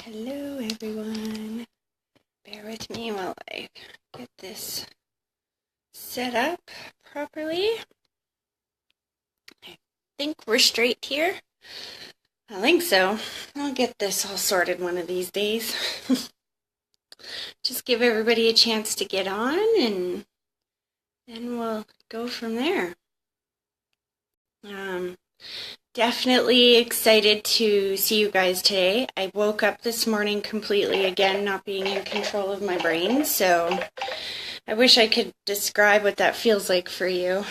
Hello everyone. Bear with me while I get this set up properly. I think we're straight here. I think so. I'll get this all sorted one of these days. Just give everybody a chance to get on and then we'll go from there. Definitely excited to see you guys today. I woke up this morning completely again, not being in control of my brain, so I wish I could describe what that feels like for you.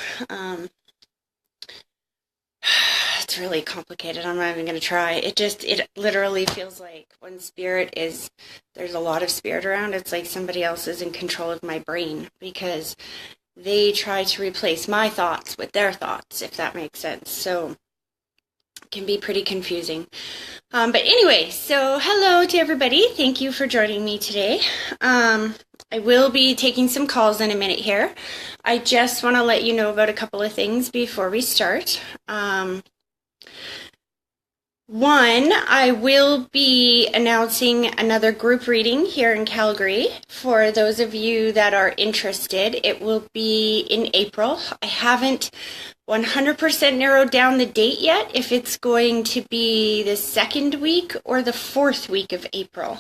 It's really complicated. I'm not even going to try. It literally feels like when there's a lot of spirit around, it's like somebody else is in control of my brain because they try to replace my thoughts with their thoughts, if that makes sense. So can be pretty confusing. But anyway, so hello to everybody. Thank you for joining me today. I will be taking some calls in a minute here. I just want to let you know about a couple of things before we start. One, I will be announcing another group reading here in Calgary. For those of you that are interested, it will be in April. I haven't 100% narrowed down the date yet, if it's going to be the second week or the fourth week of April.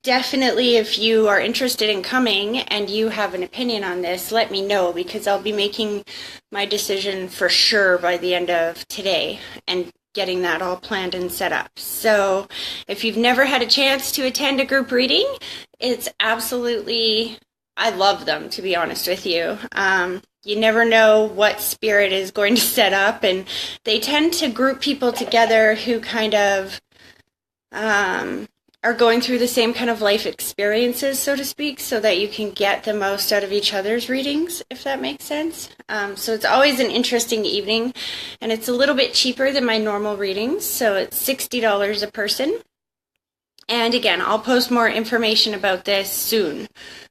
Definitely, if you are interested in coming and you have an opinion on this, let me know, because I'll be making my decision for sure by the end of today and getting that all planned and set up. So if you've never had a chance to attend a group reading, it's absolutely, I love them, to be honest with you. You never know what spirit is going to set up, and they tend to group people together who kind of are going through the same kind of life experiences, so to speak, so that you can get the most out of each other's readings, if that makes sense. So it's always an interesting evening, and it's a little bit cheaper than my normal readings, so it's $60 a person. And again, I'll post more information about this soon,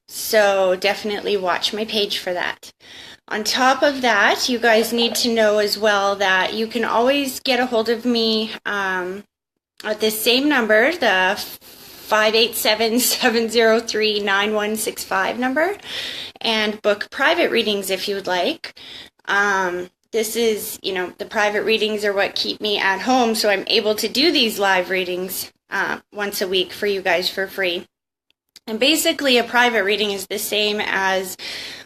so definitely watch my page for that. On top of that, you guys need to know as well that you can always get a hold of me at this same number, the 587-703-9165 number, and book private readings if you would like. This is, the private readings are what keep me at home, so I'm able to do these live readings once a week for you guys for free. And basically, a private reading is the same as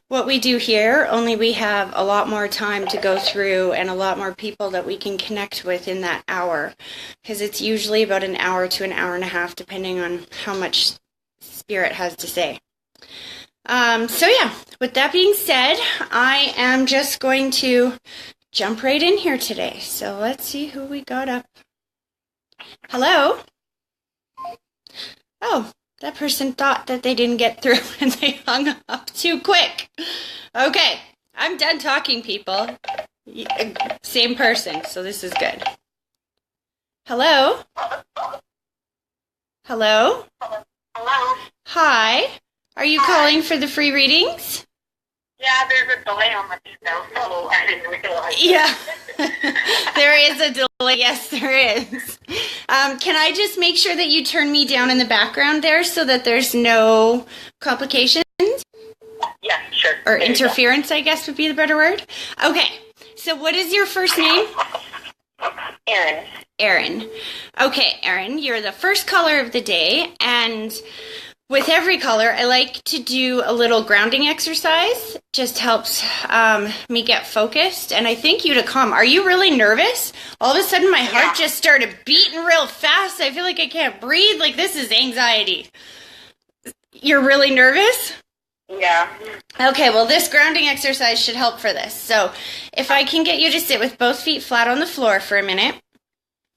what we do here, only we have a lot more time to go through and a lot more people that we can connect with in that hour, because it's usually about an hour to an hour and a half, depending on how much spirit has to say. So yeah, with that being said, I am just going to jump right in here today. So let's see who we got up. Hello? Oh. That person thought that they didn't get through and they hung up too quick. Okay, I'm done talking, people. Same person, so this is good. Hello? Hello? Hello? Hi. Are you calling for the free readings? Yeah, there's a delay on the email, so I didn't realize. Yeah. There is a delay. Yes, there is. Can I just make sure that you turn me down in the background there so that there's no complications? Yeah, sure. Or interference, I guess would be the better word. Okay. So what is your first name? Erin. Erin. Okay, Erin, you're the first caller of the day, and with every caller, I like to do a little grounding exercise. Just helps me get focused, and I thank you to come. Are you really nervous? All of a sudden, my heart just started beating real fast. I feel like I can't breathe. Like, this is anxiety. You're really nervous? Yeah. Okay, well, this grounding exercise should help for this. So, if I can get you to sit with both feet flat on the floor for a minute.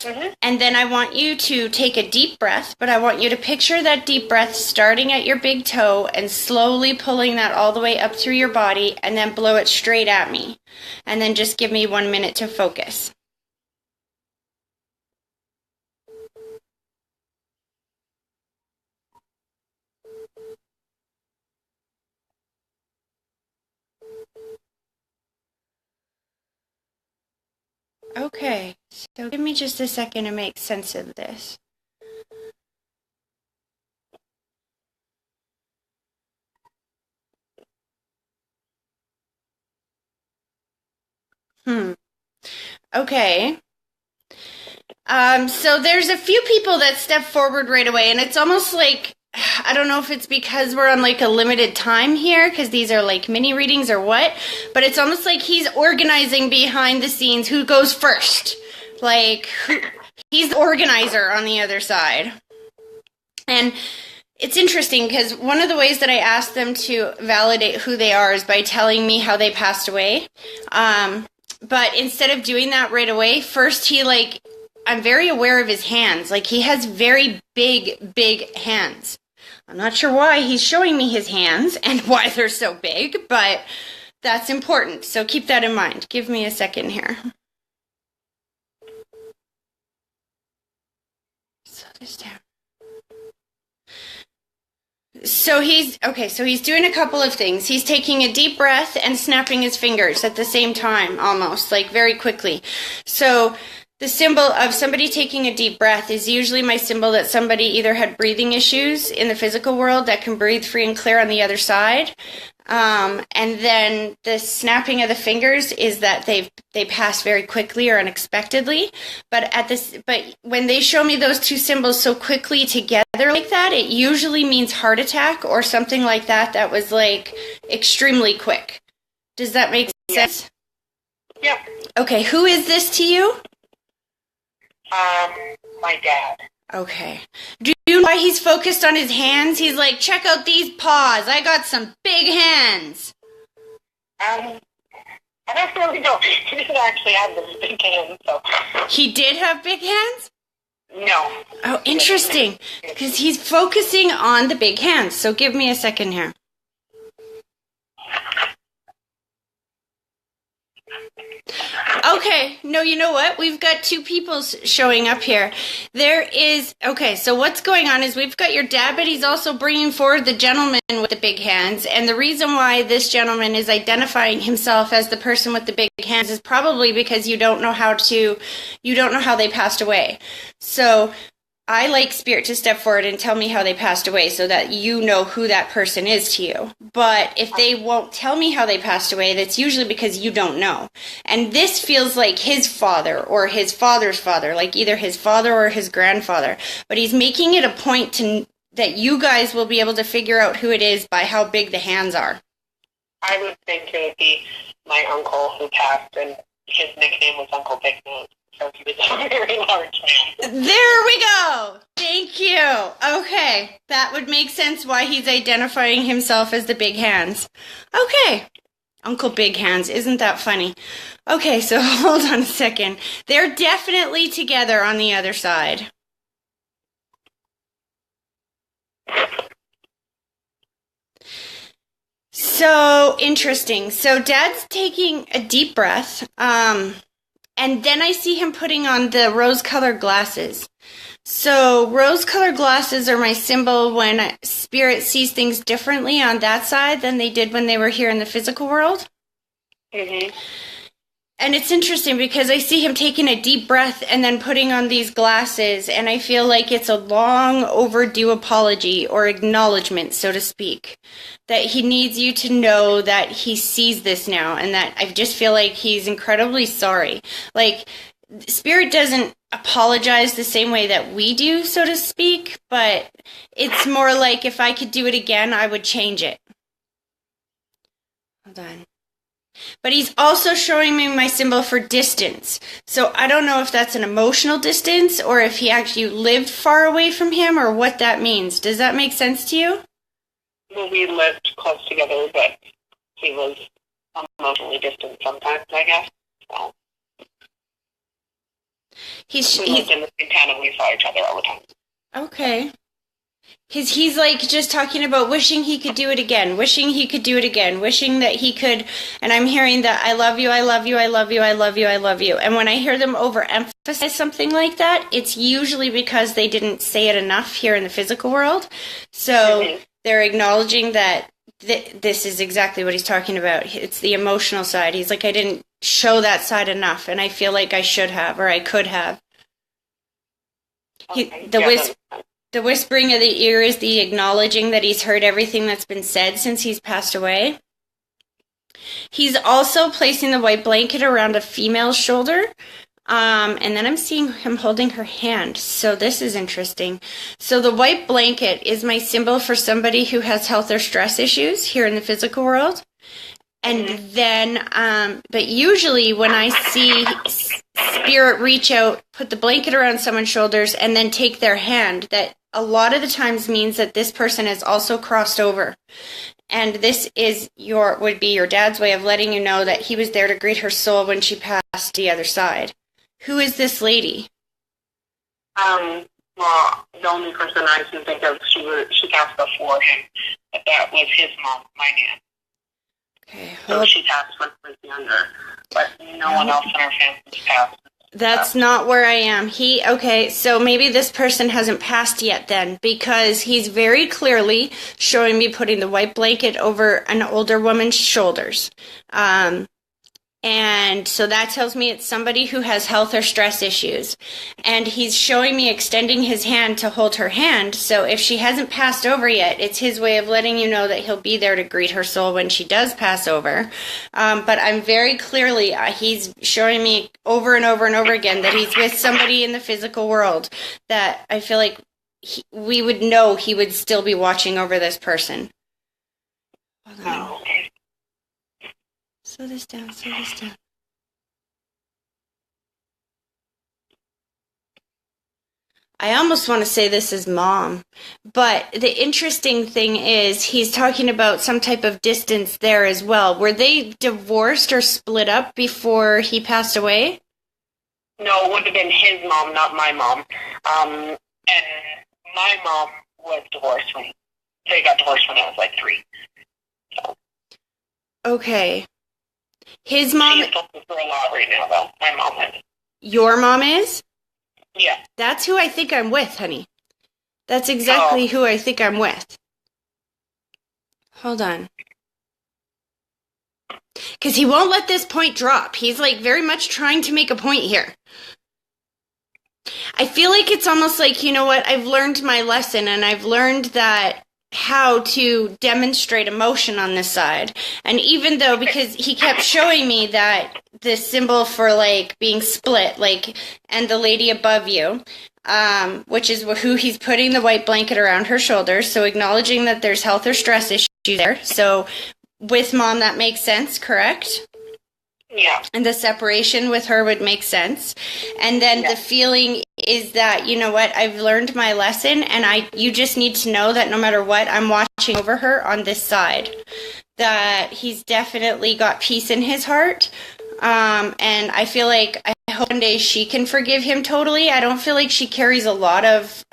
Mm-hmm. And then I want you to take a deep breath, but I want you to picture that deep breath starting at your big toe and slowly pulling that all the way up through your body, and then blow it straight at me. And then just give me 1 minute to focus. Okay, so give me just a second to make sense of this. Hmm. Okay. So there's a few people that step forward right away, and it's almost like, I don't know if it's because we're on like a limited time here, because these are like mini readings or what, but it's almost like he's organizing behind the scenes who goes first. Like, he's the organizer on the other side. And it's interesting because one of the ways that I ask them to validate who they are is by telling me how they passed away. But instead of doing that right away, first I'm very aware of his hands. Like, he has very big hands. I'm not sure why he's showing me his hands and why they're so big, but that's important. So keep that in mind. Give me a second here. Slow this down. So he's doing a couple of things. He's taking a deep breath and snapping his fingers at the same time, almost, like very quickly. So the symbol of somebody taking a deep breath is usually my symbol that somebody either had breathing issues in the physical world that can breathe free and clear on the other side. And then the snapping of the fingers is that they pass very quickly or unexpectedly. But when they show me those two symbols so quickly together like that, it usually means heart attack or something like that that was like extremely quick. Does that make sense? Yep. Okay, who is this to you? My dad. Okay. Do you know why he's focused on his hands? He's like, check out these paws. I got some big hands. I don't really know. He didn't actually have this big hands, so. He did have big hands? No. Oh, interesting. Because he's focusing on the big hands. So give me a second here. Okay, no, you know what? We've got two people showing up here. So what's going on is we've got your dad, but he's also bringing forward the gentleman with the big hands. And the reason why this gentleman is identifying himself as the person with the big hands is probably because you don't know how they passed away. So I like Spirit to step forward and tell me how they passed away so that you know who that person is to you. But if they won't tell me how they passed away, that's usually because you don't know. And this feels like his father or his father's father, like either his father or his grandfather. But he's making it a point that you guys will be able to figure out who it is by how big the hands are. I would think it would be my uncle who passed, and his nickname was Uncle Big Nose. So he was a very large man. There we go. Thank you. Okay. That would make sense why he's identifying himself as the big hands. Okay. Uncle Big Hands. Isn't that funny? Okay, so hold on a second. They're definitely together on the other side. So interesting. So Dad's taking a deep breath. And then I see him putting on the rose-colored glasses. So rose-colored glasses are my symbol when Spirit sees things differently on that side than they did when they were here in the physical world. Mm-hmm. And it's interesting because I see him taking a deep breath and then putting on these glasses, and I feel like it's a long overdue apology or acknowledgement, so to speak, that he needs you to know that he sees this now, and that I just feel like he's incredibly sorry. Like, Spirit doesn't apologize the same way that we do, so to speak, but it's more like if I could do it again, I would change it. Hold on. But he's also showing me my symbol for distance. So I don't know if that's an emotional distance or if he actually lived far away from him or what that means. Does that make sense to you? Well, we lived close together, but he was emotionally distant sometimes, I guess. So we lived in the same town and we saw each other all the time. Okay. He's like just talking about wishing he could do it again, wishing he could do it again, wishing that he could, and I'm hearing that I love you, I love you, I love you, I love you, I love you. And when I hear them overemphasize something like that, it's usually because they didn't say it enough here in the physical world. So they're acknowledging that this is exactly what he's talking about. It's the emotional side. He's like, I didn't show that side enough, and I feel like I should have, or I could have. The whispering of the ear is the acknowledging that he's heard everything that's been said since he's passed away. He's also placing the white blanket around a female's shoulder. And then I'm seeing him holding her hand. So this is interesting. So the white blanket is my symbol for somebody who has health or stress issues here in the physical world. And then, but usually when I see spirit reach out, put the blanket around someone's shoulders, and then take their hand, that a lot of the times means that this person has also crossed over. And this is would be your dad's way of letting you know that he was there to greet her soul when she passed the other side. Who is this lady? Well, the only person I can think of, she passed before him, but that was his mom, my nan. Okay, so she passed when he was younger, but no one else in our family passed. That's not where I am. Okay, so maybe this person hasn't passed yet then, because he's very clearly showing me putting the white blanket over an older woman's shoulders. And so that tells me it's somebody who has health or stress issues. And he's showing me extending his hand to hold her hand. So if she hasn't passed over yet, it's his way of letting you know that he'll be there to greet her soul when she does pass over. But I'm very clearly, he's showing me over and over and over again that he's with somebody in the physical world that I feel like we would know he would still be watching over this person. Hold on. Oh, okay. Slow this down, slow this down. I almost want to say this is mom, but the interesting thing is he's talking about some type of distance there as well. Were they divorced or split up before he passed away? No, it would have been his mom, not my mom. And my mom was divorced they got divorced when I was like 3. So. Okay. His mom... She's going through a lot right now, though. My mom is. Your mom is? Yeah. That's who I think I'm with, honey. That's exactly who I think I'm with. Hold on. Because he won't let this point drop. He's like very much trying to make a point here. I feel like it's almost like, you know what, I've learned my lesson and I've learned that how to demonstrate emotion on this side. And even though, because he kept showing me that the symbol for like being split, like, and the lady above you, which is who he's putting the white blanket around her shoulders. So acknowledging that there's health or stress issues there. So with mom, that makes sense, correct? Yeah. And the separation with her would make sense. And then the feeling is that, you know what, I've learned my lesson and you just need to know that no matter what, I'm watching over her on this side. That he's definitely got peace in his heart. And I feel like I hope one day she can forgive him totally. I don't feel like she carries a lot of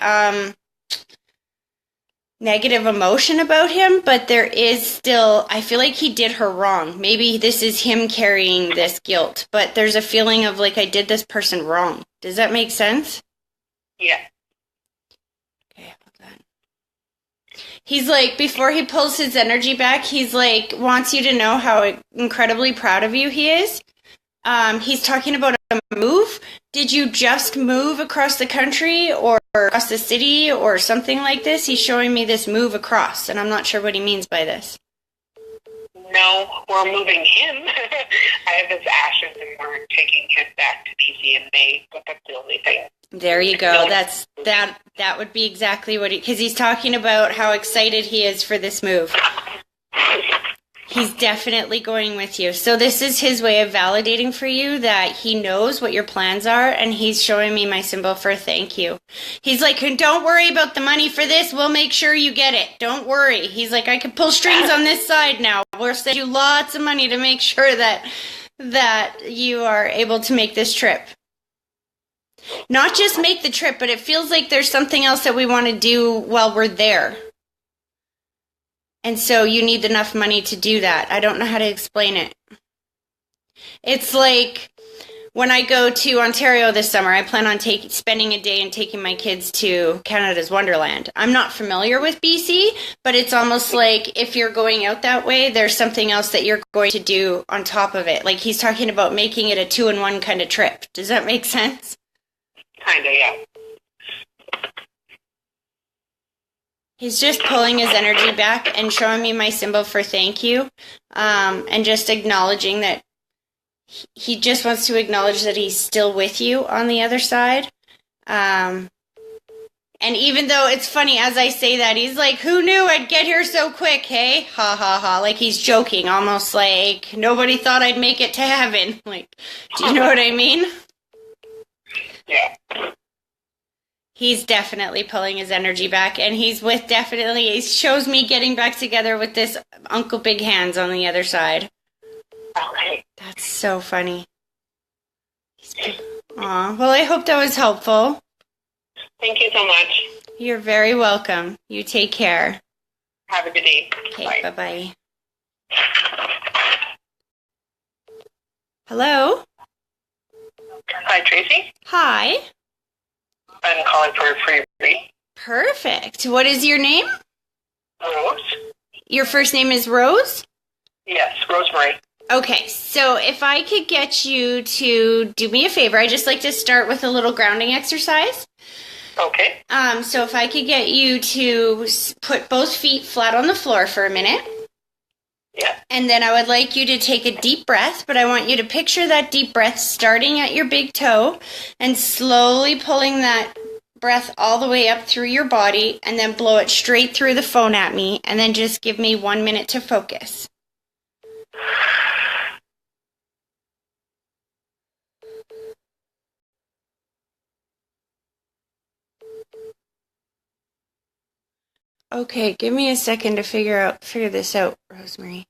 negative emotion about him, but there is still, I feel like he did her wrong. Maybe this is him carrying this guilt, but there's a feeling of like, I did this person wrong. Does that make sense? Yeah. Okay, hold on. He's like, before he pulls his energy back, he's like, wants you to know how incredibly proud of you he is. He's talking about a move. Did you just move across the country or across the city or something like this? He's showing me this move across, and I'm not sure what he means by this. No, we're moving him. I have his ashes, and we're taking him back to BC in May, but that's the only thing. There you go. That would be exactly what because he's talking about how excited he is for this move. He's definitely going with you. So this is his way of validating for you that he knows what your plans are, and he's showing me my symbol for thank you. He's like, don't worry about the money for this. We'll make sure you get it. Don't worry. He's like, I can pull strings on this side now. We'll send you lots of money to make sure that you are able to make this trip. Not just make the trip, but it feels like there's something else that we want to do while we're there. And so you need enough money to do that. I don't know how to explain it. It's like when I go to Ontario this summer, I plan on spending a day and taking my kids to Canada's Wonderland. I'm not familiar with BC, but it's almost like if you're going out that way, there's something else that you're going to do on top of it. Like he's talking about making it a 2-in-1 kind of trip. Does that make sense? Kind of, yeah. He's just pulling his energy back and showing me my symbol for thank you, and just acknowledging that he just wants to acknowledge that he's still with you on the other side. And even though it's funny, as I say that, he's like, who knew I'd get here so quick, hey? Ha ha ha. Like he's joking, almost like nobody thought I'd make it to heaven. Like, do you know what I mean? Yeah. He's definitely pulling his energy back, and he shows me getting back together with this Uncle Big Hands on the other side. Okay. That's so funny. Aw, well, I hope that was helpful. Thank you so much. You're very welcome. You take care. Have a good day. Okay, bye-bye. Hello? Hi, Tracy. Hi. I'm calling for a free read. Perfect. What is your name? Rose? Your first name is Rose? Yes, Rosemary. Okay, so if I could get you to do me a favor, I just like to start with a little grounding exercise. Okay. So if I could get you to put both feet flat on the floor for a minute. Yeah. And then I would like you to take a deep breath, but I want you to picture that deep breath starting at your big toe and slowly pulling that breath all the way up through your body and then blow it straight through the phone at me and then just give me 1 minute to focus. Okay, give me a second to figure this out, Rosemary.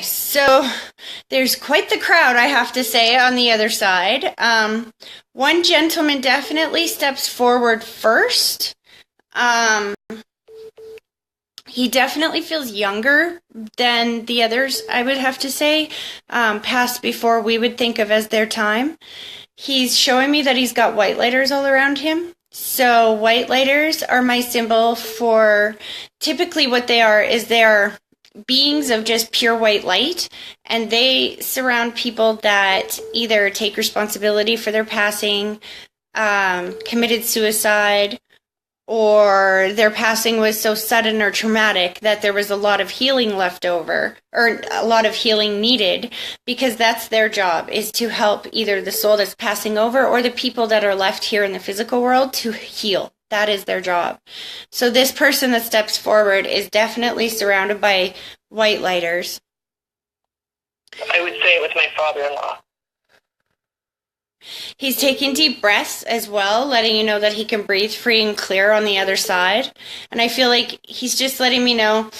So there's quite the crowd, I have to say, on the other side. One gentleman definitely steps forward first. He definitely feels younger than the others, I would have to say, past before we would think of as their time. He's showing me that he's got white lighters all around him. So white lighters are my symbol for, typically what they are is they are beings of just pure white light, and they surround people that either take responsibility for their passing, committed suicide, or their passing was so sudden or traumatic that there was a lot of healing left over, or a lot of healing needed, because that's their job, is to help either the soul that's passing over or the people that are left here in the physical world to heal. That is their job. So this person that steps forward is definitely surrounded by white lighters. I would say it was my father-in-law. He's taking deep breaths as well, letting you know that he can breathe free and clear on the other side. And I feel like he's just letting me know,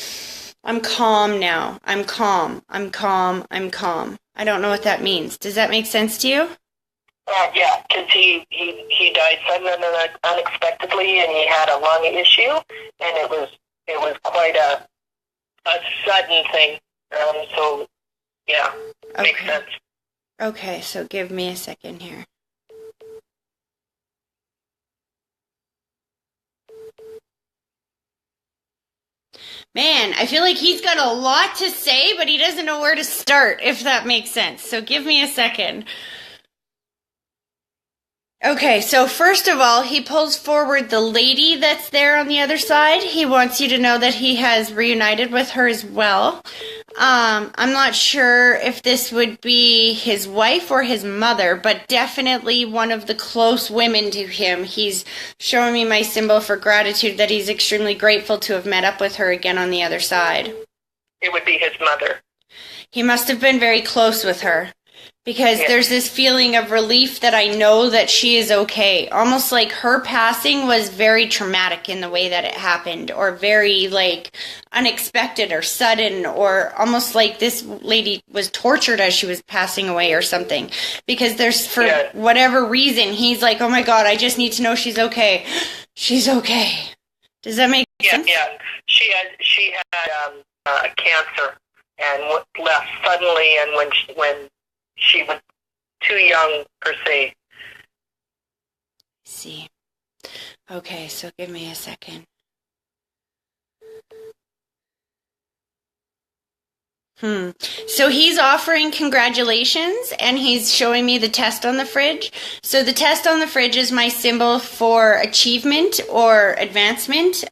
I'm calm now. I'm calm. I'm calm. I'm calm. I don't know what that means. Does that make sense to you? Yeah, because he died suddenly and unexpectedly, and he had a lung issue, and it was quite a sudden thing. So yeah, makes sense. Okay, so give me a second here. Man, I feel like he's got a lot to say, but he doesn't know where to start, if that makes sense. So give me a second. Okay, so first of all, he pulls forward the lady that's there on the other side. He wants you to know that he has reunited with her as well. I'm not sure if this would be his wife or his mother, but definitely one of the close women to him. He's showing me my symbol for gratitude that he's extremely grateful to have met up with her again on the other side. It would be his mother. He must have been very close with her. Because there's this feeling of relief that I know that she is okay. Almost like her passing was very traumatic in the way that it happened, or very unexpected or sudden, or almost like this lady was tortured as she was passing away or something. Because there's, for whatever reason, he's like, oh my God, I just need to know she's okay. She's okay. Does that make sense? Yeah. She had cancer and left suddenly, and when she was too young, per se. See. Okay, so give me a second. So he's offering congratulations and he's showing me the test on the fridge. So the test on the fridge is my symbol for achievement or advancement.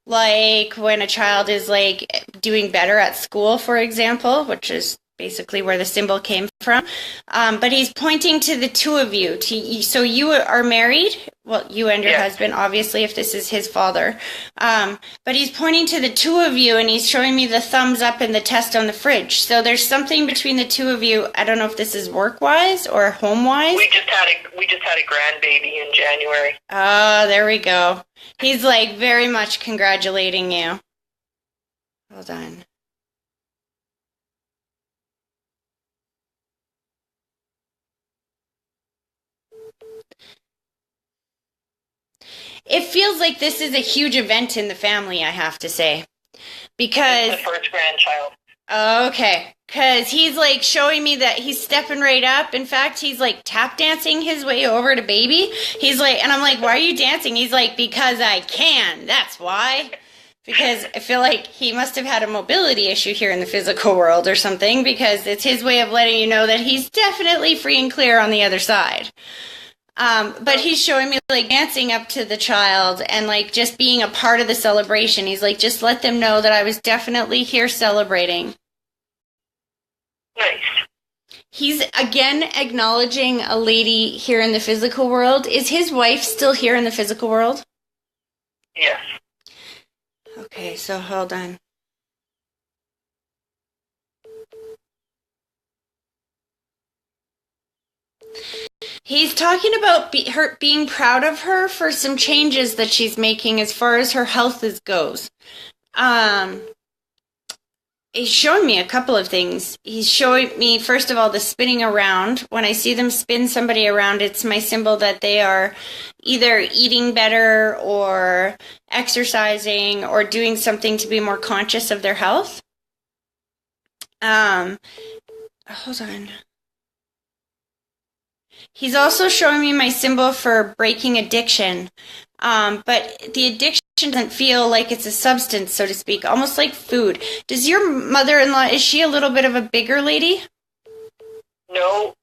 Like when a child is like doing better at school, for example, which is basically where the symbol came from. But he's pointing to the two of you. So you are married. Well, you and your husband, obviously, if this is his father. But he's pointing to the two of you, and he's showing me the thumbs up in the test on the fridge. So there's something between the two of you. I don't know if this is work-wise or home-wise. We just had a grandbaby in January. Oh, there we go. He's like very much congratulating you. Hold on. It feels like this is a huge event in the family, I have to say. Because the first grandchild. Okay. Because he's like showing me that he's stepping right up. In fact, he's like tap dancing his way over to baby. He's like, and I'm like, why are you dancing? He's like, because I can. That's why. Because I feel like he must have had a mobility issue here in the physical world or something, because it's his way of letting you know that he's definitely free and clear on the other side. But he's showing me like dancing up to the child and like just being a part of the celebration. He's like, just let them know that I was definitely here celebrating. Nice. He's again acknowledging a lady here in the physical world. Is his wife still here in the physical world? Yes. Okay, so hold on. He's talking about her being proud of her for some changes that she's making as far as her health goes. He's showing me a couple of things. He's showing me, first of all, the spinning around. When I see them spin somebody around, it's my symbol that they are either eating better or exercising or doing something to be more conscious of their health. Hold on. He's also showing me my symbol for breaking addiction. But the addiction doesn't feel like it's a substance, so to speak, almost like food. Does your mother-in-law, is she a little bit of a bigger lady? No,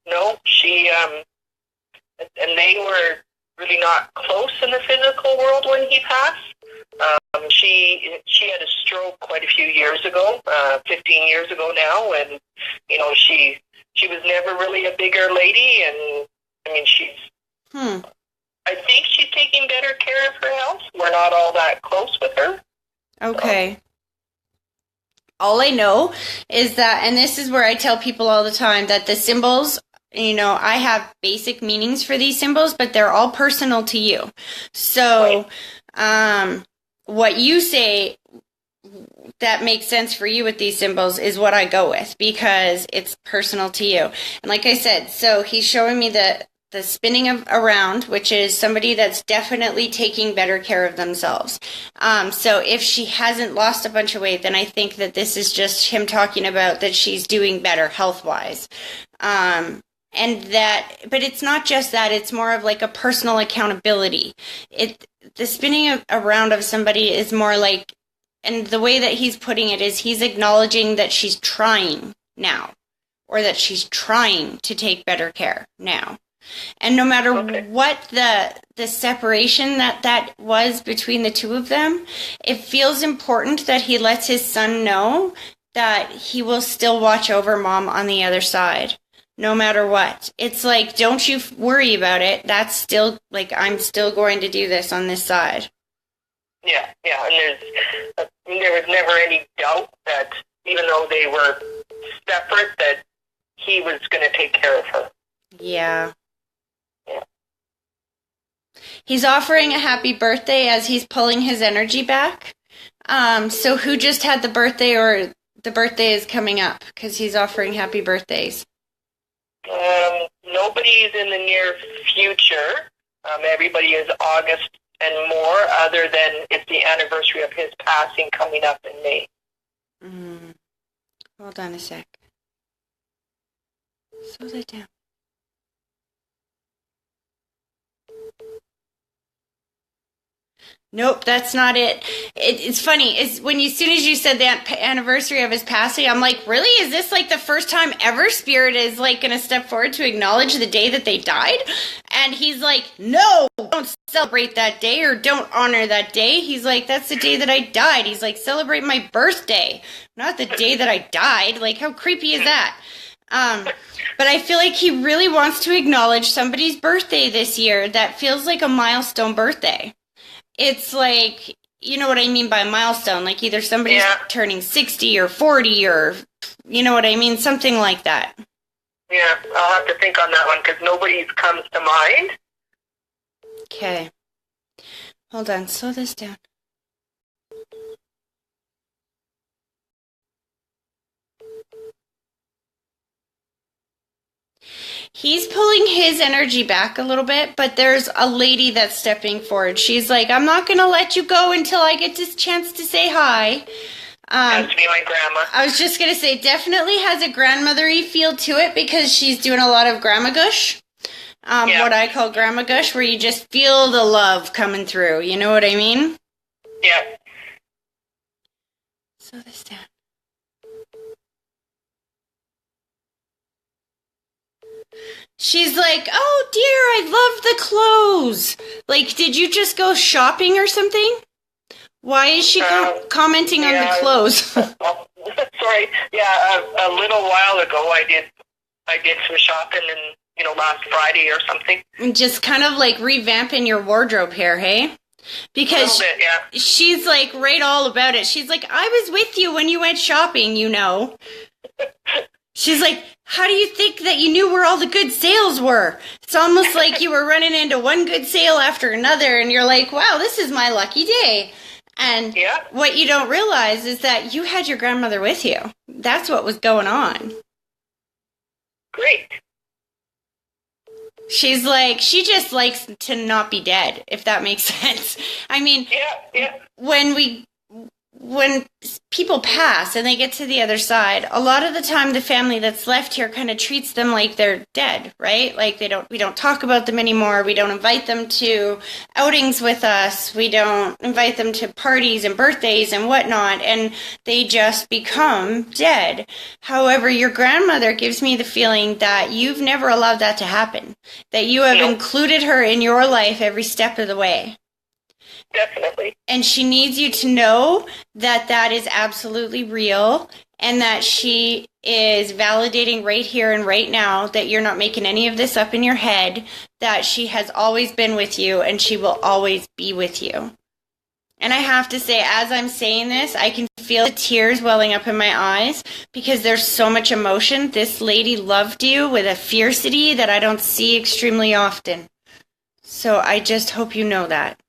she, and they were really not close in the physical world when he passed. She had a stroke quite a few years ago, 15 years ago now, and, you know, she was never really a bigger lady, and, I mean, I think she's taking better care of her health. We're not all that close with her. Okay. All I know is that, and this is where I tell people all the time, that the symbols, you know, I have basic meanings for these symbols, but they're all personal to you. So, what you say that makes sense for you with these symbols is what I go with, because it's personal to you. And like I said, so he's showing me the spinning around, which is somebody that's definitely taking better care of themselves. So if she hasn't lost a bunch of weight, then I think that this is just him talking about that she's doing better health-wise. And that, but it's not just that, it's more of like a personal accountability. The spinning around of somebody is more like, and the way that he's putting it is he's acknowledging that she's trying now, or that she's trying to take better care now. And no matter what the separation that was between the two of them, it feels important that he lets his son know that he will still watch over mom on the other side, no matter what. It's like, don't you worry about it. That's still, like, I'm still going to do this on this side. Yeah, and there was never any doubt that even though they were separate, that he was going to take care of her. Yeah. He's offering a happy birthday as he's pulling his energy back. So who just had the birthday, or the birthday is coming up? Because he's offering happy birthdays. Nobody's in the near future. Everybody is August and more, other than it's the anniversary of his passing coming up in May. Hold on a sec. Slow that down. Nope, that's not it. It's funny. Is when as soon as you said that anniversary of his passing, I'm like, really? Is this like the first time ever Spirit is like going to step forward to acknowledge the day that they died? And he's like, no, don't celebrate that day or don't honor that day. He's like, that's the day that I died. He's like, celebrate my birthday, not the day that I died. Like, how creepy is that? But I feel like he really wants to acknowledge somebody's birthday this year that feels like a milestone birthday. It's like, you know what I mean by milestone, like either somebody's turning 60 or 40 or, you know what I mean, something like that. Yeah, I'll have to think on that one because nobody's comes to mind. Okay. Hold on, slow this down. He's pulling his energy back a little bit, but there's a lady that's stepping forward. She's like, I'm not going to let you go until I get this chance to say hi. Has to be my grandma. I was just going to say, definitely has a grandmothery feel to it because she's doing a lot of grandma gush. What I call grandma gush, where you just feel the love coming through. You know what I mean? Yeah. Slow this down. She's like, oh dear, I love the clothes. Like, did you just go shopping or something? Why is she commenting on the clothes? Sorry. Yeah, a little while ago I did some shopping and, last Friday or something. And just kind of like revamping your wardrobe here, hey? Because a little bit, she's like right all about it. She's like, I was with you when you went shopping, you know. She's like, how do you think that you knew where all the good sales were? It's almost like you were running into one good sale after another, and you're like, wow, this is my lucky day. And what you don't realize is that you had your grandmother with you. That's what was going on. Great. She's like, she just likes to not be dead, if that makes sense. I mean, when people pass and they get to the other side, a lot of the time the family that's left here kind of treats them like they're dead, right? Like we don't talk about them anymore. We don't invite them to outings with us. We don't invite them to parties and birthdays and whatnot, and they just become dead. However, your grandmother gives me the feeling that you've never allowed that to happen, that you have included her in your life every step of the way. Definitely. And she needs you to know that that is absolutely real and that she is validating right here and right now that you're not making any of this up in your head, that she has always been with you and she will always be with you. And I have to say, as I'm saying this, I can feel the tears welling up in my eyes because there's so much emotion. This lady loved you with a fiercity that I don't see extremely often. So I just hope you know that.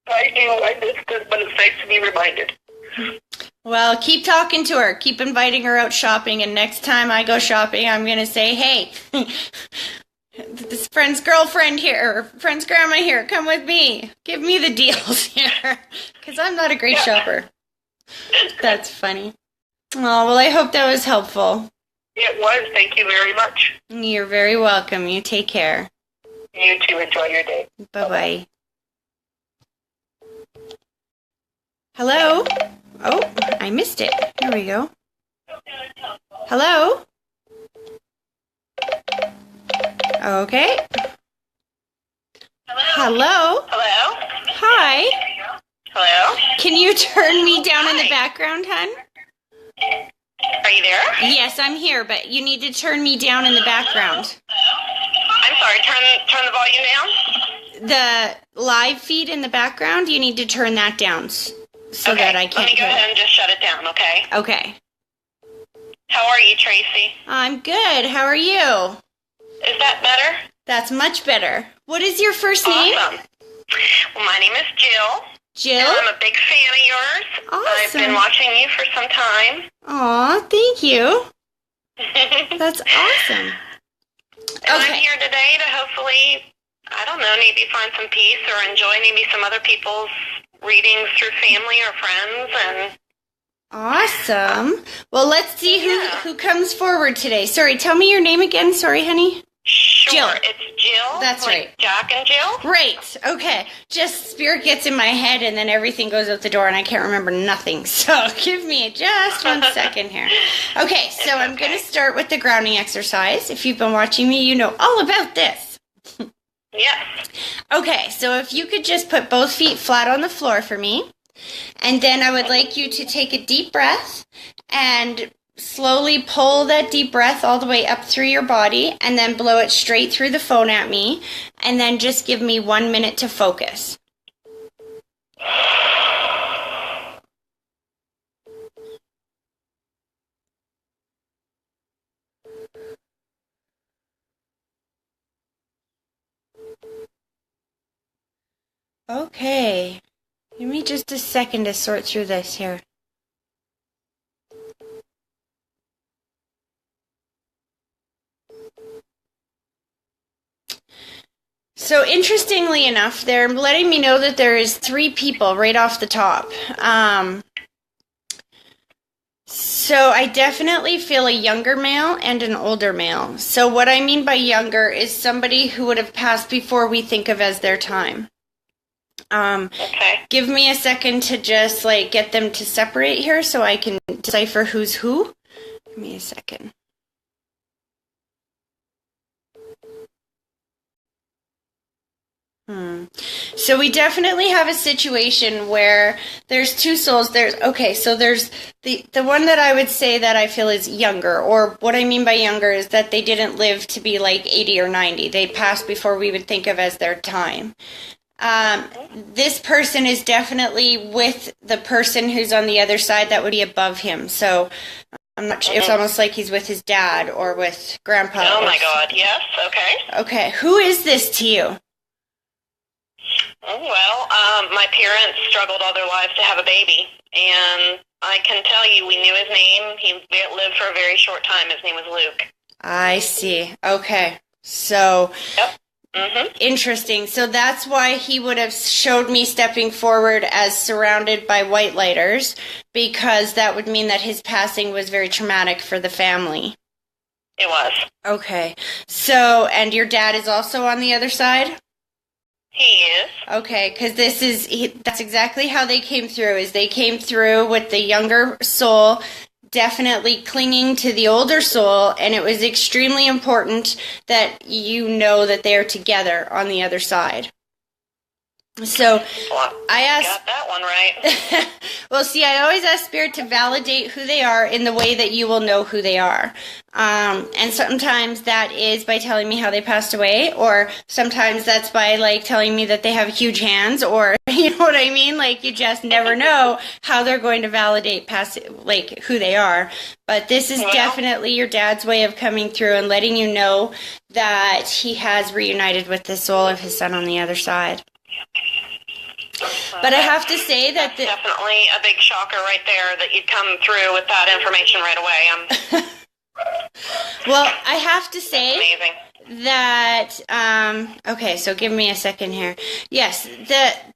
I do, but it's nice to be reminded. Well, keep talking to her. Keep inviting her out shopping, and next time I go shopping, I'm going to say, hey, this friend's girlfriend here, or friend's grandma here, come with me. Give me the deals here, because I'm not a great shopper. That's funny. Oh, well, I hope that was helpful. It was. Thank you very much. You're very welcome. You take care. You too. Enjoy your day. Bye-bye. Hello? Oh, I missed it. There we go. Hello? Okay. Hello? Hello? Hi. Hello? Can you turn me down in the background, hon? Are you there? Yes, I'm here, but you need to turn me down in the background. I'm sorry, turn the volume down? The live feed in the background, you need to turn that down so that I can't let me go hear ahead and just shut it down, okay? Okay. How are you, Tracy? I'm good. How are you? Is that better? That's much better. What is your first name? Awesome. Well, my name is Jill. Jill? And I'm a big fan of yours. Awesome. I've been watching you for some time. Aw, thank you. That's awesome. And I'm here today to hopefully, I don't know, maybe find some peace or enjoy maybe some other people's readings through family or friends. And awesome. Well, let's see who comes forward today. Sorry, tell me your name again. Sorry, honey. Sure, Jill. it's Jill. That's like right. Jack and Jill. Right. Okay. Just spirit gets in my head and then everything goes out the door and I can't remember nothing. So give me just 1 second here. Okay. So I'm going to start with the grounding exercise. If you've been watching me, you know all about this. Yes. Okay. So if you could just put both feet flat on the floor for me. And then I would like you to take a deep breath and slowly pull that deep breath all the way up through your body and then blow it straight through the phone at me. And then just give me 1 minute to focus. Okay. Give me just a second to sort through this here. So interestingly enough, they're letting me know that there is 3 people right off the top. So I definitely feel a younger male and an older male. So what I mean by younger is somebody who would have passed before we think of as their time. Okay. Give me a second to just get them to separate here so I can decipher who's who. Give me a second. So we definitely have a situation where there's 2 souls. There's the one that I would say that I feel is younger, or what I mean by younger is that they didn't live to be like 80 or 90. They passed before we would think of as their time. This person is definitely with the person who's on the other side that would be above him. So I'm not sure. It's almost like he's with his dad or with grandpa. Oh my God. Yes. Okay. Okay. Who is this to you? Well, my parents struggled all their lives to have a baby, and I can tell you we knew his name. He lived for a very short time. His name was Luke. I see. Okay. So, Yep. Interesting. So that's why he would have showed me stepping forward as surrounded by white lighters, because that would mean that his passing was very traumatic for the family. It was. Okay. So, and your dad is also on the other side? He is. Okay, because that's exactly how they came through, is they came through with the younger soul definitely clinging to the older soul, and it was extremely important that you know that they're together on the other side. So Well, I asked... got that one right. Well, see, I always ask Spirit to validate who they are in the way that you will know who they are. And sometimes that is by telling me how they passed away, or sometimes that's by telling me that they have huge hands, or you know what I mean? You just never know how they're going to validate who they are. But this is definitely your dad's way of coming through and letting you know that he has reunited with the soul of his son on the other side. But I have to say that's definitely a big shocker right there that you'd come through with that information right away. Well, I have to say amazing. That okay, so give me a second here. Yes,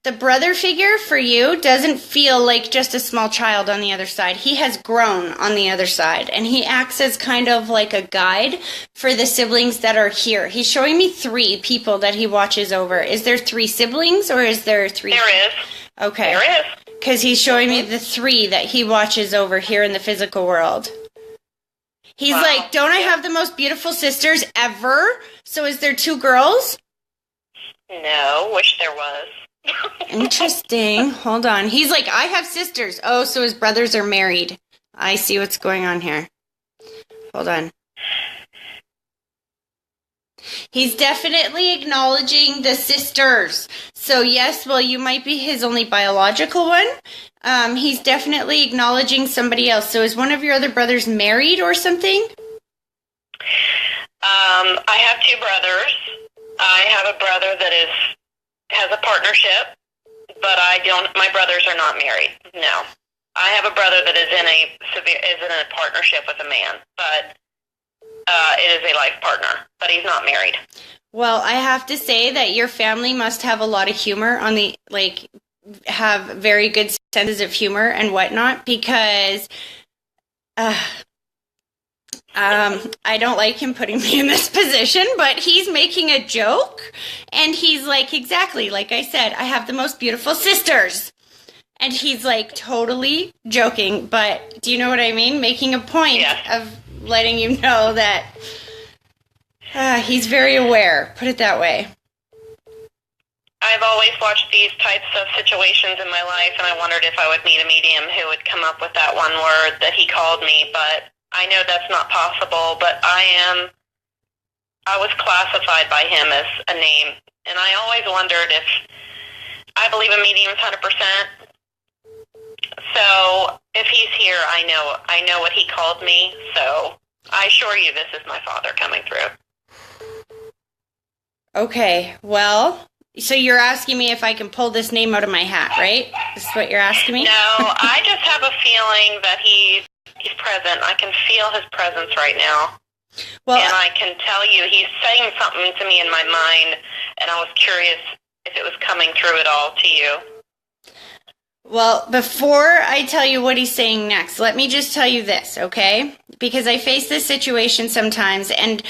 the brother figure for you doesn't feel like just a small child on the other side. He has grown on the other side, and he acts as kind of like a guide for the siblings that are here. He's showing me 3 people that he watches over. Is there 3 siblings, or is there 3? There is. Okay. There is. Because he's showing me the 3 that he watches over here in the physical world. He's like, don't I have the most beautiful sisters ever? So is there 2 girls? No, wish there was. Interesting. Hold on. He's like, I have sisters. Oh, so his brothers are married. I see what's going on here. Hold on. He's definitely acknowledging the sisters. So yes, well, you might be his only biological one. He's definitely acknowledging somebody else. So is one of your other brothers married or something? I have 2 brothers. I have a brother that has a partnership, but my brothers are not married. No. I have a brother that is in a partnership with a man, but it is a life partner, but he's not married. Well, I have to say that your family must have a lot of humor have very good senses of humor and whatnot, because I don't like him putting me in this position, but he's making a joke, and he's like, exactly, like I said, I have the most beautiful sisters. And he's like totally joking, but do you know what I mean? Making a point of letting you know that he's very aware, put it that way. I've always watched these types of situations in my life, and I wondered if I would meet a medium who would come up with that one word that he called me, but I know that's not possible, but I was classified by him as a name, and I always wondered if I believe a medium is 100%. So if he's here, I know what he called me, so I assure you this is my father coming through. Okay, well, so you're asking me if I can pull this name out of my hat, right? This is what you're asking me? No, I just have a feeling that he's present. I can feel his presence right now. Well, and I can tell you he's saying something to me in my mind, and I was curious if it was coming through at all to you. Well, before I tell you what he's saying next, let me just tell you this, okay? Because I face this situation sometimes, and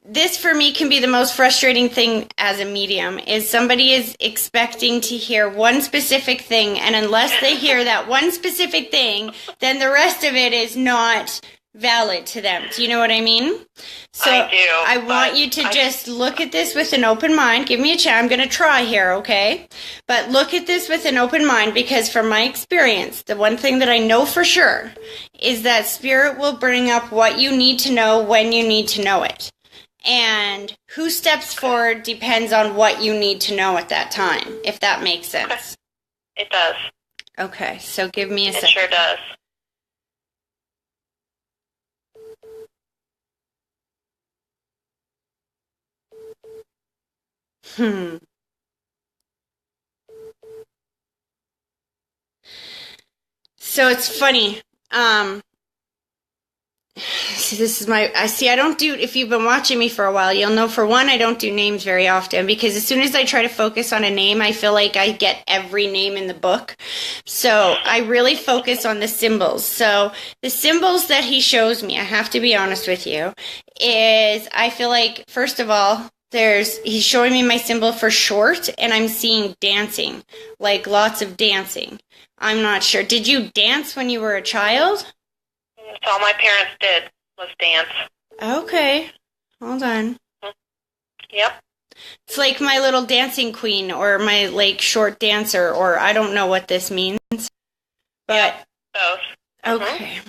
this for me can be the most frustrating thing as a medium, is somebody is expecting to hear one specific thing, and unless they hear that one specific thing, then the rest of it is not valid to them. Do you know what I mean? So I do. I want you to just look at this with an open mind. Give me a chance. I'm going to try here, okay? But look at this with an open mind, because from my experience, the one thing that I know for sure is that Spirit will bring up what you need to know when you need to know it. And who steps forward depends on what you need to know at that time, if that makes sense. It does. Okay, so give me a second. It sure does. So it's funny. See, I don't do, if you've been watching me for a while, you'll know, for one, I don't do names very often, because as soon as I try to focus on a name, I feel like I get every name in the book. So I really focus on the symbols. So the symbols that he shows me, I have to be honest with you, is I feel like, first of all, he's showing me my symbol for short, and I'm seeing dancing, like lots of dancing. I'm not sure. Did you dance when you were a child? That's all my parents did, was dance. Okay. Hold on. Yep. It's like my little dancing queen, or my like short dancer, or I don't know what this means. But yep, both. Okay.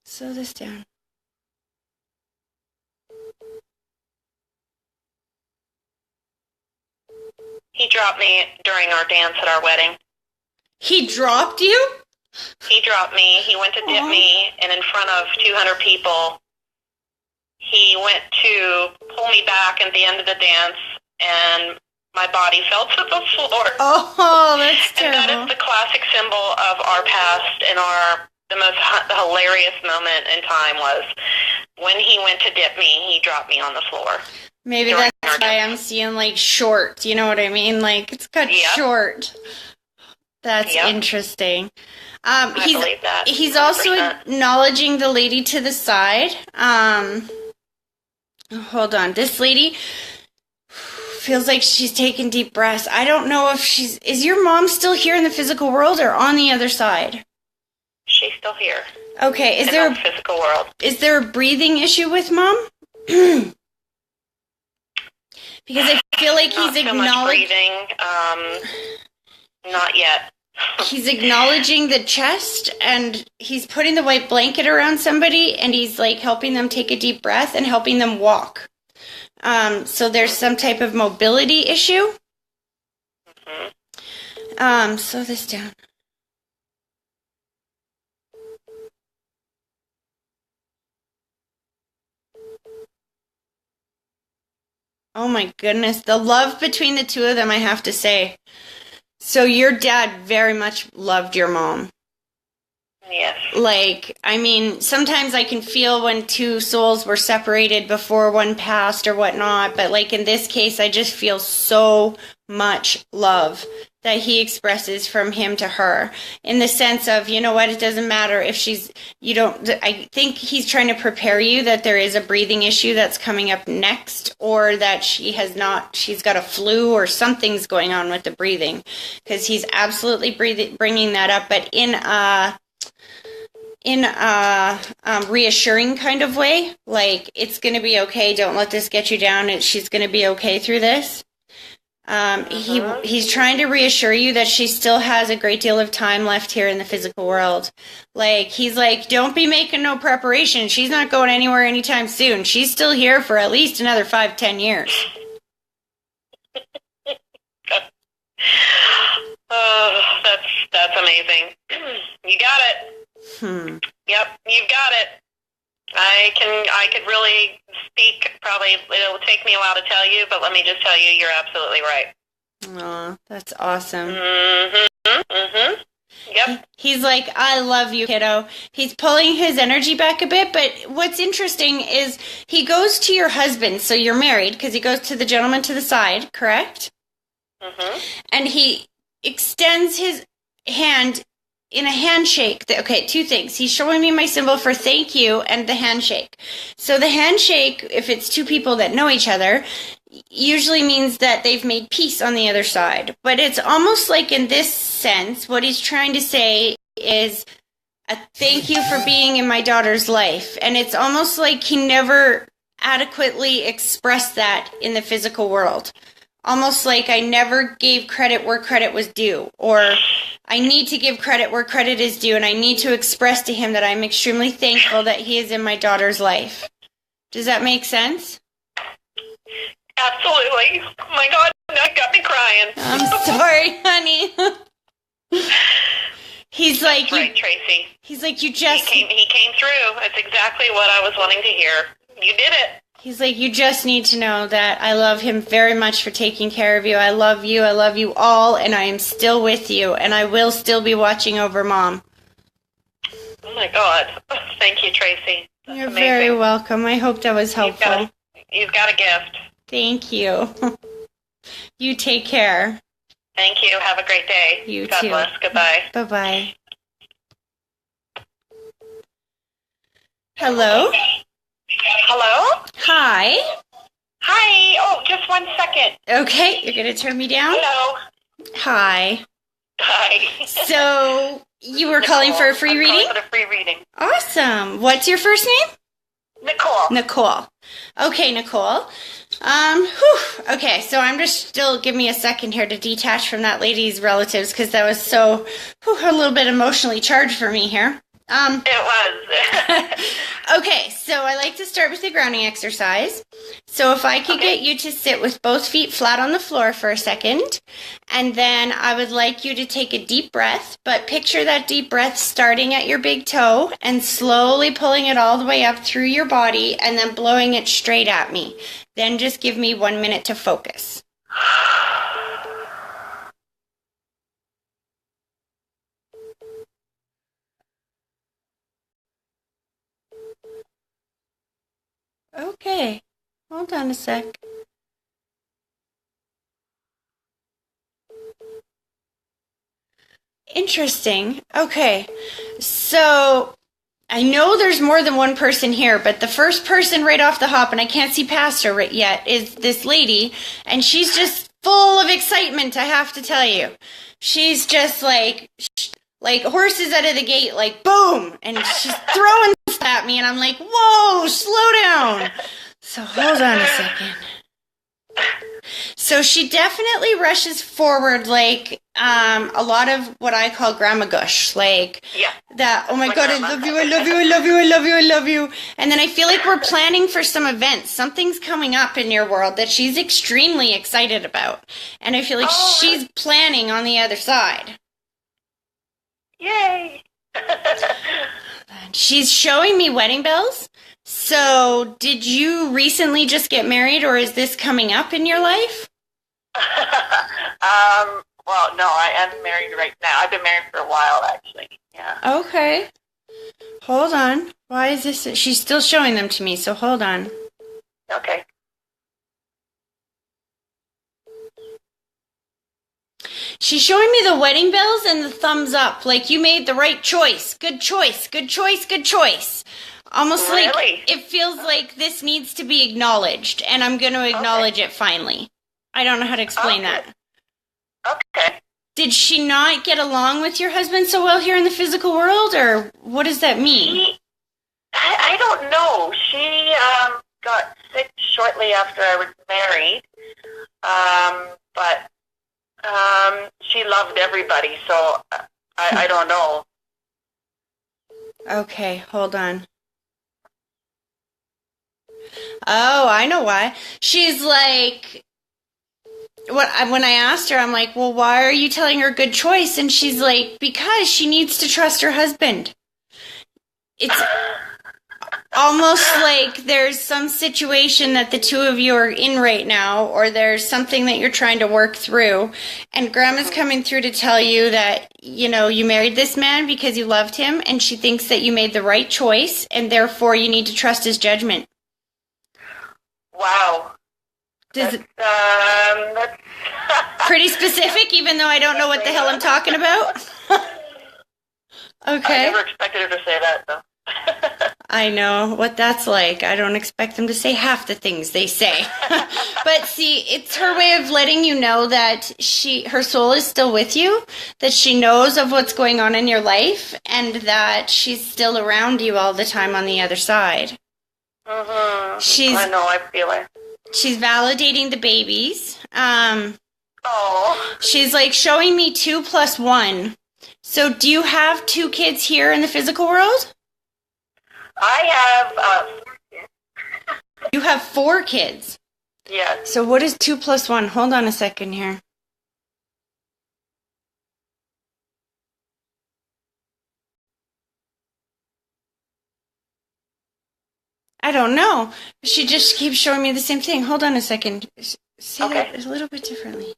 Slow this down. He dropped me during our dance at our wedding. He dropped you? He dropped me. He went to dip me, and in front of 200 people, he went to pull me back at the end of the dance, and my body fell to the floor. Oh, that's terrible. And that is the classic symbol of our past, and the hilarious moment in time was when he went to dip me, he dropped me on the floor. Maybe that's why I'm seeing like short. You know what I mean? Like it's cut short. That's interesting. I believe that. 100%. He's also acknowledging the lady to the side. Hold on. This lady feels like she's taking deep breaths. I don't know if is your mom still here in the physical world or on the other side? She's still here. Okay. In the physical world. Is there a breathing issue with mom? Because I feel like he's acknowledging. Breathing. Not yet. He's acknowledging the chest, and he's putting the white blanket around somebody, and he's like helping them take a deep breath and helping them walk. So there's some type of mobility issue. Slow this down. Oh my goodness, the love between the two of them, I have to say. So your dad very much loved your mom. Yes. Like, I mean, sometimes I can feel when two souls were separated before one passed or whatnot, but like in this case, I just feel so much love that he expresses from him to her, in the sense of, you know what, it doesn't matter if I think he's trying to prepare you that there is a breathing issue that's coming up next, or that she's got a flu or something's going on with the breathing, because he's absolutely bringing that up, but in a reassuring kind of way, like, it's going to be okay, don't let this get you down, she's going to be okay through this. He's trying to reassure you that she still has a great deal of time left here in the physical world. Like, he's like, don't be making no preparation. She's not going anywhere anytime soon. She's still here for at least another 5-10 years. Oh, that's amazing. You got it. Yep, you've got it. I could really speak, probably it'll take me a while to tell you, but let me just tell you, you're absolutely right. Aw, that's awesome. Yep. He's like, I love you, kiddo. He's pulling his energy back a bit, but what's interesting is he goes to your husband, so you're married, because he goes to the gentleman to the side, correct? And he extends his hand in a handshake. Okay, two things. He's showing me my symbol for thank you and the handshake. So the handshake, if it's two people that know each other, usually means that they've made peace on the other side. But it's almost like, in this sense, what he's trying to say is a thank you for being in my daughter's life. And it's almost like he never adequately expressed that in the physical world. Almost like I never gave credit where credit was due, or I need to give credit where credit is due, and I need to express to him that I'm extremely thankful that he is in my daughter's life. Does that make sense? Absolutely. Oh my God, that got me crying. I'm sorry, honey. He's like, right, Tracy. He's like, you just... He came through. That's exactly what I was wanting to hear. You did it. He's like, you just need to know that I love him very much for taking care of you. I love you all, and I am still with you, and I will still be watching over Mom. Oh my God. Thank you, Tracy. That's You're amazing. very welcome. I hope that was helpful. You've got a gift. Thank you. You take care. Thank you. Have a great day. You God too. bless. Goodbye. Bye-bye. Hello? Hello? Hi. Hi. Oh, just 1 second. Okay, you're going to turn me down? Hello. Hi. Hi. So, you were calling for a free I'm reading? calling for a free reading. Awesome. What's your first name? Nicole. Nicole. Okay, Nicole. Okay, so I'm just still, give me a second here to detach from that lady's relatives, because that was so, a little bit emotionally charged for me here. It was. Okay, so I like to start with the grounding exercise. So if I could get you to sit with both feet flat on the floor for a second, and then I would like you to take a deep breath, but picture that deep breath starting at your big toe and slowly pulling it all the way up through your body and then blowing it straight at me. Then just give me 1 minute to focus. Okay, hold on a sec. Interesting. Okay, so I know there's more than one person here, but the first person right off the hop, and I can't see past her yet, is this lady, and she's just full of excitement, I have to tell you. She's just like horses out of the gate, like boom, and she's throwing stuff at me, and I'm like, whoa, slow down. So hold on a second. So she definitely rushes forward like a lot of what I call grandma gush, like that, oh my God, I love you, I love you, I love you, I love you, I love you. And then I feel like we're planning for some events. Something's coming up in your world that she's extremely excited about. And I feel like she's planning on the other side. Yay! She's showing me wedding bells. So, did you recently just get married, or is this coming up in your life? Well, no, I am married right now. I've been married for a while, actually. Yeah. Okay. Hold on. Why is this? She's still showing them to me, so hold on. Okay. She's showing me the wedding bells and the thumbs up, like you made the right choice. Good choice, good choice, good choice. Almost Really? like it feels like this needs to be acknowledged, and I'm going to acknowledge it finally. I don't know how to explain that. Okay. Did she not get along with your husband so well here in the physical world, or what does that mean? I don't know. She got sick shortly after I was married, but she loved everybody, so I don't know. Okay, hold on. Oh, I know why. She's like, when I asked her, I'm like, well, why are you telling her good choice? And she's like, because she needs to trust her husband. It's almost like there's some situation that the two of you are in right now, or there's something that you're trying to work through. And Grandma's coming through to tell you that, you know, you married this man because you loved him, and she thinks that you made the right choice, and therefore you need to trust his judgment. Wow. That's Pretty pretty specific, even though I don't know what the hell I'm talking about. Okay. I never expected her to say that, though. I know what that's like. I don't expect them to say half the things they say. But see, it's her way of letting you know that her soul is still with you, that she knows of what's going on in your life, and that she's still around you all the time on the other side. Mm-hmm. I know, I feel it. She's validating the babies. Oh. She's like showing me 2 + 1. So do you have 2 kids here in the physical world? I have 4 kids. You have 4 kids. Yes. So what is 2 + 1? Hold on a second here. I don't know. She just keeps showing me the same thing. Hold on a second. Say that a little bit differently.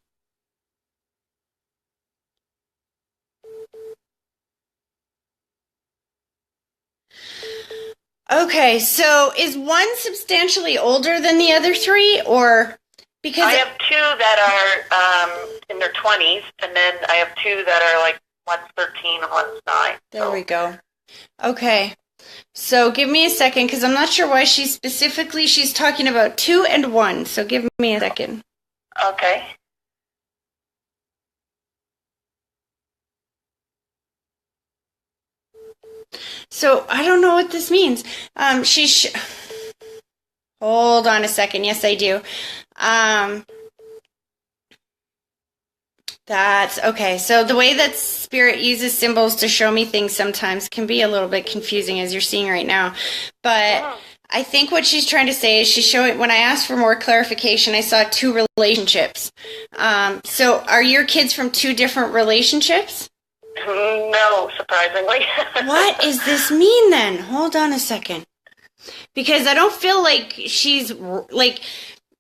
Okay, so is one substantially older than the other 3, or because I have 2 that are in their 20s, and then I have 2 that are like one's 13 and one's 9. There we go. Okay. So give me a second, because I'm not sure why she's talking about 2 and 1. So give me a second. Okay. So I don't know what this means. Hold on a second. Yes, I do. That's okay. So the way that Spirit uses symbols to show me things sometimes can be a little bit confusing, as you're seeing right now. But I think what she's trying to say is she's showing, when I asked for more clarification, I saw 2 relationships. So are your kids from 2 different relationships? No, surprisingly. What does this mean then? Hold on a second. Because I don't feel like she's, like,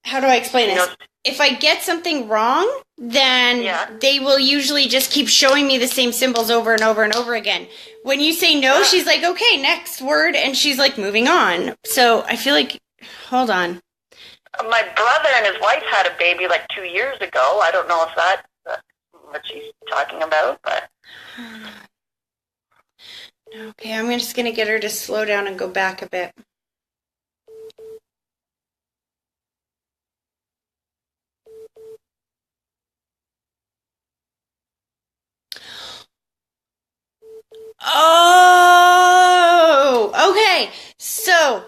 how do I explain this? If I get something wrong, then they will usually just keep showing me the same symbols over and over and over again. When you say no, she's like, okay, next word, and she's like moving on. So I feel like, hold on. My brother and his wife had a baby like 2 years ago. I don't know if that's what she's talking about, but... Okay, I'm just going to get her to slow down and go back a bit. Oh, okay. So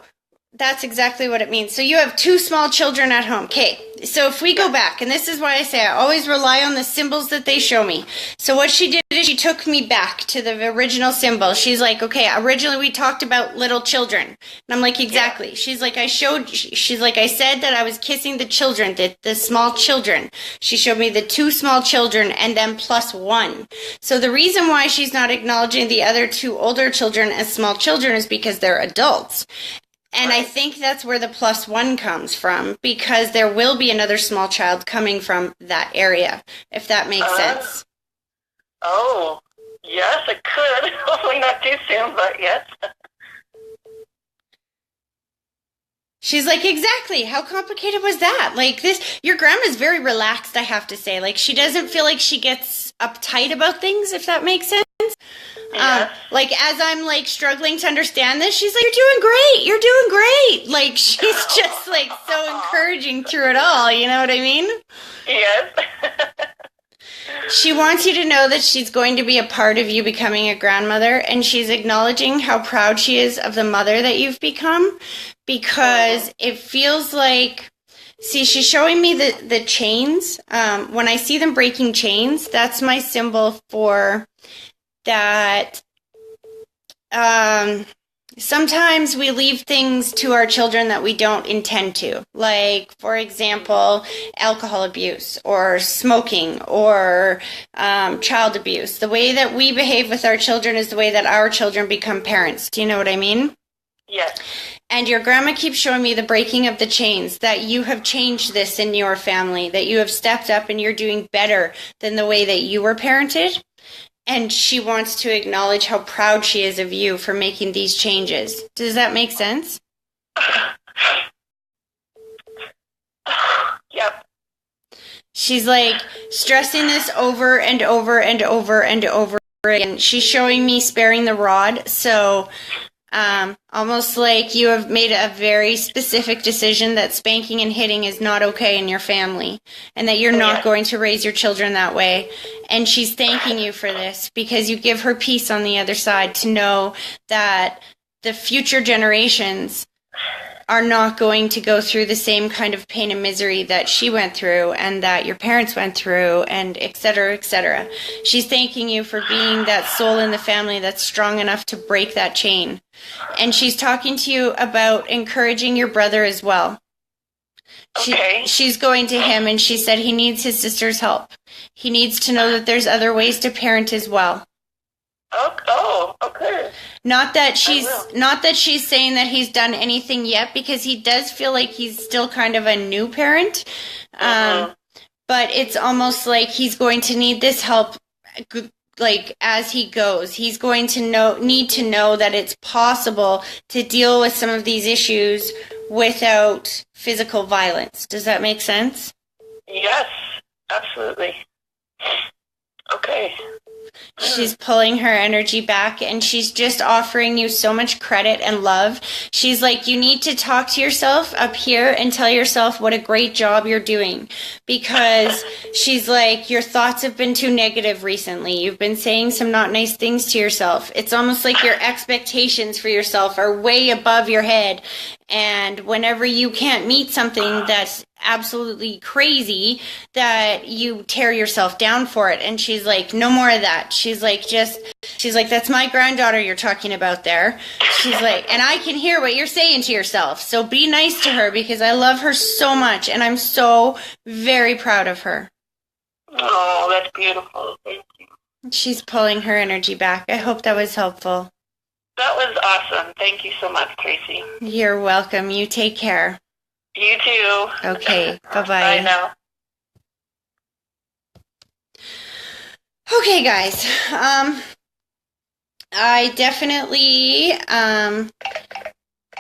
that's exactly what it means. So you have 2 small children at home. Okay. So if we go back, and this is why I say I always rely on the symbols that they show me. So what she did is she took me back to the original symbol. She's like, okay, originally we talked about little children. And I'm like, exactly. Yeah. She's like, I said that I was kissing the children, the small children. She showed me the 2 small children and then +1. So the reason why she's not acknowledging the other 2 older children as small children is because they're adults. And I think that's where the +1 comes from, because there will be another small child coming from that area, if that makes sense. Oh, yes, it could. Hopefully not too soon, but yes. She's like, exactly. How complicated was that? Like this, your grandma's very relaxed, I have to say. Like she doesn't feel like she gets uptight about things, if that makes sense. Yes. Like as I'm like struggling to understand this, she's like, "You're doing great. You're doing great." Like she's just like so encouraging through it all. You know what I mean? Yes. She wants you to know that she's going to be a part of you becoming a grandmother, and she's acknowledging how proud she is of the mother that you've become, because it feels like, see, she's showing me the chains. When I see them breaking chains, that's my symbol for that. Sometimes we leave things to our children that we don't intend to. Like, for example, alcohol abuse or smoking or child abuse. The way that we behave with our children is the way that our children become parents. Do you know what I mean? Yes. And your grandma keeps showing me the breaking of the chains, that you have changed this in your family, that you have stepped up and you're doing better than the way that you were parented. And she wants to acknowledge how proud she is of you for making these changes. Does that make sense? Yep. She's like stressing this over and over and over and over again. She's showing me sparing the rod. So almost like you have made a very specific decision that spanking and hitting is not okay in your family, and that you're not going to raise your children that way. And she's thanking you for this, because you give her peace on the other side to know that the future generations are not going to go through the same kind of pain and misery that she went through and that your parents went through, and et cetera, et cetera. She's thanking you for being that soul in the family that's strong enough to break that chain. And she's talking to you about encouraging your brother as well. She's going to him, and she said he needs his sister's help. He needs to know that there's other ways to parent as well. Oh, okay. Not that she's saying that he's done anything yet, because he does feel like he's still kind of a new parent. But it's almost like he's going to need this help, like as he goes. He's going to need to know that it's possible to deal with some of these issues without physical violence. Does that make sense? Yes, absolutely. Okay. She's pulling her energy back, and she's just offering you so much credit and love. She's like, you need to talk to yourself up here and tell yourself what a great job you're doing, because she's like, your thoughts have been too negative recently. You've been saying some not nice things to yourself. It's almost like your expectations for yourself are way above your head. And whenever you can't meet something that's absolutely crazy, that you tear yourself down for it. And she's like, no more of that. She's like, that's my granddaughter you're talking about there. She's like, and I can hear what you're saying to yourself. So be nice to her, because I love her so much, and I'm so very proud of her. Oh, that's beautiful. Thank you. She's pulling her energy back. I hope that was helpful. That was awesome. Thank you so much, Tracy. You're welcome. You take care. You too. Okay. Bye-bye. Bye now. Okay, guys. I definitely, I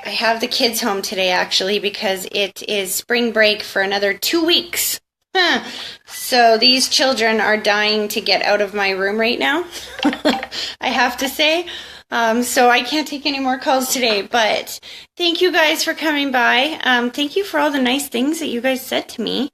have the kids home today, actually, because it is spring break for another 2 weeks. So these children are dying to get out of my room right now, I have to say. So I can't take any more calls today, but thank you guys for coming by. Thank you for all the nice things that you guys said to me.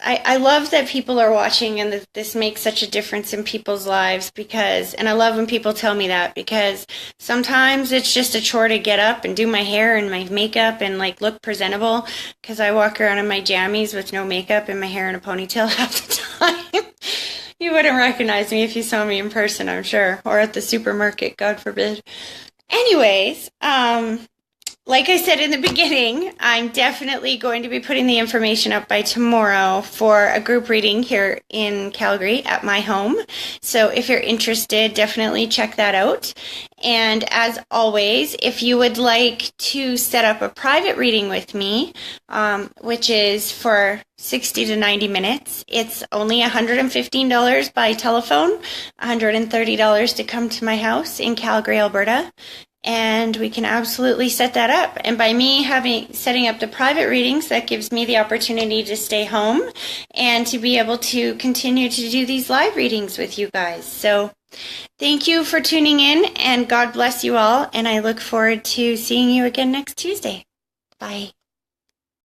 I love that people are watching, and that this makes such a difference in people's lives, and I love when people tell me that, because sometimes it's just a chore to get up and do my hair and my makeup and like look presentable, because I walk around in my jammies with no makeup and my hair in a ponytail half the time. You wouldn't recognize me if you saw me in person, I'm sure, or at the supermarket, God forbid. Anyways, like I said in the beginning, I'm definitely going to be putting the information up by tomorrow for a group reading here in Calgary at my home. So if you're interested, definitely check that out. And as always, if you would like to set up a private reading with me, which is for 60 to 90 minutes, it's only $115 by telephone, $130 to come to my house in Calgary, Alberta. And we can absolutely set that up. And by me setting up the private readings, that gives me the opportunity to stay home and to be able to continue to do these live readings with you guys. So thank you for tuning in, and God bless you all. And I look forward to seeing you again next Tuesday. Bye.